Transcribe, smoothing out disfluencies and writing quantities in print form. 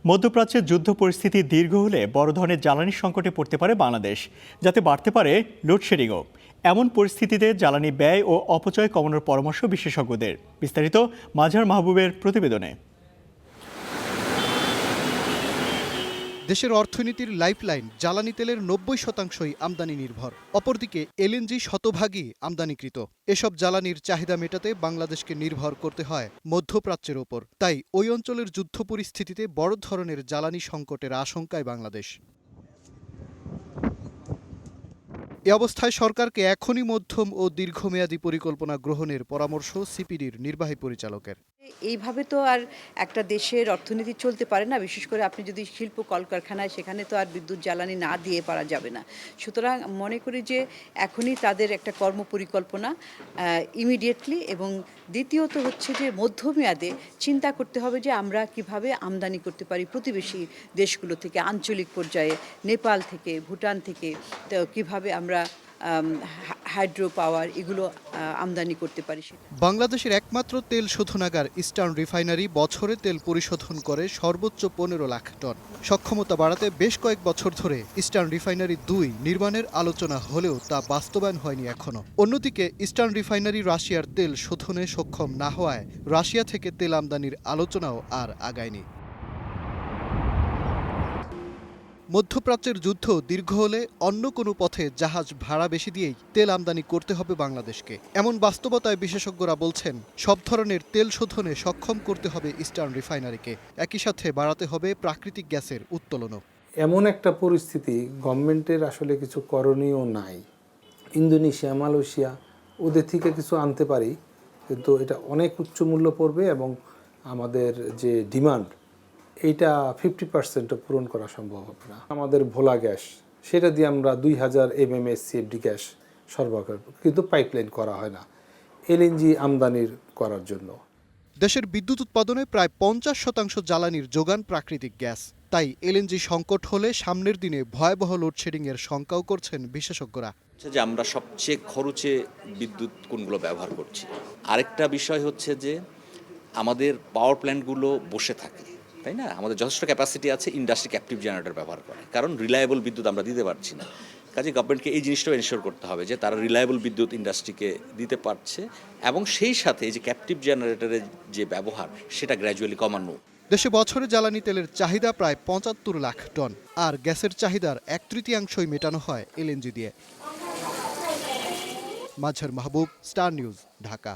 মধ্যপ্রাচ্যের যুদ্ধ পরিস্থিতি দীর্ঘ হলে বড় ধরনের জ্বালানি সংকটে পড়তে পারে বাংলাদেশ, যাতে বাড়তে পারে লোডশেডিংও। এমন পরিস্থিতিতে জ্বালানি ব্যয় ও অপচয় কমানোর পরামর্শ বিশেষজ্ঞদের। বিস্তারিত মাঝার মাহবুবের প্রতিবেদনে। দেশের অর্থনীতির লাইফলাইন জ্বালানি তেলের ৯০% আমদানি নির্ভর। অপরদিকে এলএনজি শতভাগই আমদানিকৃত। এসব জ্বালানির চাহিদা মেটাতে বাংলাদেশকে নির্ভর করতে হয় মধ্যপ্রাচ্যের ওপর। তাই ওই অঞ্চলের যুদ্ধ পরিস্থিতিতে বড় ধরনের জ্বালানি সংকটের আশঙ্কায় বাংলাদেশ। এ অবস্থায় সরকারকে এখনই মধ্যম ও দীর্ঘমেয়াদী পরিকল্পনা গ্রহণের পরামর্শ সিপিডির নির্বাহী পরিচালকের। এইভাবে তো আর একটা দেশের অর্থনীতি চলতে পারে না। বিশেষ করে আপনি যদি শিল্প কলকারখানায়, সেখানে তো আর বিদ্যুৎ জ্বালানি না দিয়ে পারা যাবে না। সুতরাং মনে করি যে এখনই তাদের একটা কর্মপরিকল্পনা ইমিডিয়েটলি, এবং দ্বিতীয়ত হচ্ছে যে মধ্যমেয়াদে চিন্তা করতে হবে যে আমরা কিভাবে আমদানি করতে পারি প্রতিবেশী দেশগুলো থেকে, আঞ্চলিক পর্যায়ে নেপাল থেকে, ভুটান থেকে, তো কিভাবে আমরা হাইড্রো পাওয়ার এগুলো আমদানি করতে পারি। বাংলাদেশের একমাত্র তেল শোধনাগার ইস্টার্ন রিফাইনারি বছরে তেল পরিশোধন করে সর্বোচ্চ ১৫ লাখ টন। সক্ষমতা বাড়াতে বেশ কয়েক বছর ধরে ইস্টার্ন রিফাইনারি ২ নির্মাণের আলোচনা হলেও তা বাস্তবায়ন হয়নি এখনো। অন্যদিকে ইস্টার্ন রিফাইনারি রাশিয়ার তেল শোধনে সক্ষম না হওয়ায় রাশিয়া থেকে তেল আমদানির আলোচনাও আর আগায়নি। মধ্যপ্রাচ্যের যুদ্ধ দীর্ঘ হলে অন্য কোনো পথে জাহাজ ভাড়া বেশি দিয়েই তেল আমদানি করতে হবে বাংলাদেশকে। এমন বাস্তবতায় বিশেষজ্ঞরা বলছেন, সব ধরনের তেল শোধনে সক্ষম করতে হবে ইস্টার্ন রিফাইনারিকে। একই সাথে বাড়াতে হবে প্রাকৃতিক গ্যাসের উত্তোলনও। এমন একটা পরিস্থিতি গভর্নমেন্টের আসলে কিছু করণীয় নাই। ইন্দোনেশিয়া, মালয়েশিয়া ওদের থেকে কিছু আনতে পারি, কিন্তু এটা অনেক উচ্চ মূল্য পড়বে এবং আমাদের যে ডিমান্ড এইটা 50% পূরণ করা সম্ভব হবে না। আমাদের ভোলা গ্যাস, সেটা দিয়ে আমরা ২০০০ MMS CFD গ্যাস সরবরাহ করব, কিন্তু পাইপলাইন করা হয় না এলএনজি আমদানির করার জন্য। দেশের বিদ্যুৎ উৎপাদনে প্রায় ৫০% জ্বালানির যোগান প্রাকৃতিক গ্যাস। তাই এলএনজি সংকট হলে সামনের দিনে ভয়াবহ লোডশেডিংয়ের শঙ্কাও করছেন বিশেষজ্ঞরা। যে আমরা সবচেয়ে খরচে বিদ্যুৎ কোনগুলো ব্যবহার করছি। আরেকটা বিষয় হচ্ছে যে আমাদের পাওয়ার প্ল্যান্টগুলো বসে থাকে, তাই না? আমাদের যথেষ্ট ক্যাপাসিটি আছে, ইন্ডাস্ট্রি ক্যাপটিভ জেনারেটর ব্যবহার করে, কারণ রিলায়েবল বিদ্যুৎ আমরা দিতে পারছি না। কাজে গভর্নমেন্টকে এই জিনিসটাও এনশিওর করতে হবে যে তারা রিলায়েবল বিদ্যুৎ ইন্ডাস্ট্রিকে দিতে পারছে, এবং সেই সাথে এই যে ক্যাপটিভ জেনারেটরের যে ব্যবহার সেটা গ্র্যাজুয়ালি কমানো। দেশে বছরে জ্বালানি তেলের চাহিদা প্রায় ৭৫ লাখ টন, আর গ্যাসের চাহিদার ১/৩ মেটানো হয় এলএনজি দিয়ে। মাঝার মাহবুব, স্টার নিউজ, ঢাকা।